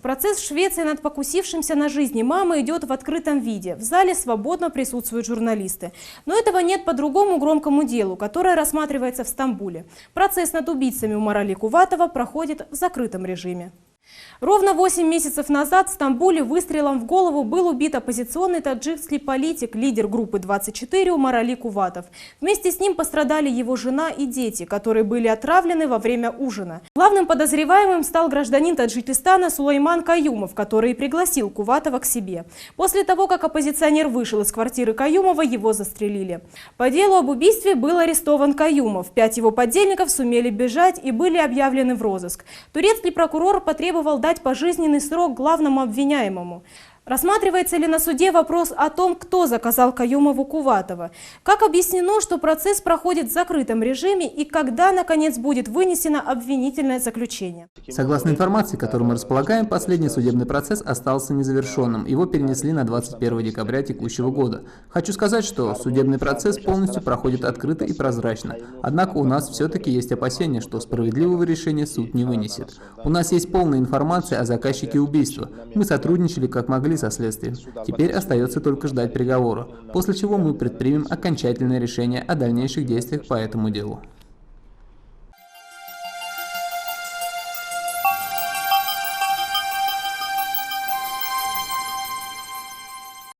Процесс в Швеции над покусившимся на жизни мамы идет в открытом виде. В зале свободно присутствуют журналисты. Но этого нет по другому громкому делу, которое рассматривается в Стамбуле. Процесс над убийцами Умарали Куватова проходит в закрытом режиме. Ровно 8 месяцев назад в Стамбуле выстрелом в голову был убит оппозиционный таджикский политик, лидер группы 24 Умарали Куватов. Вместе с ним пострадали его жена и дети, которые были отравлены во время ужина. Главным подозреваемым стал гражданин Таджикистана Сулейман Каюмов, который пригласил Куватова к себе. После того, как оппозиционер вышел из квартиры Каюмова, его застрелили. По делу об убийстве был арестован Каюмов. 5 его подельников сумели бежать и были объявлены в розыск. Турецкий прокурор потребовал дать пожизненный срок главному обвиняемому. Рассматривается ли на суде вопрос о том, кто заказал Каюмову Куватова? Как объяснено, что процесс проходит в закрытом режиме и когда, наконец, будет вынесено обвинительное заключение? Согласно информации, которой мы располагаем, последний судебный процесс остался незавершенным. Его перенесли на 21 декабря текущего года. Хочу сказать, что судебный процесс полностью проходит открыто и прозрачно. Однако у нас все-таки есть опасения, что справедливого решения суд не вынесет. У нас есть полная информация о заказчике убийства. Мы сотрудничали как могли со следствием. Теперь остается только ждать приговора, после чего мы предпримем окончательное решение о дальнейших действиях по этому делу.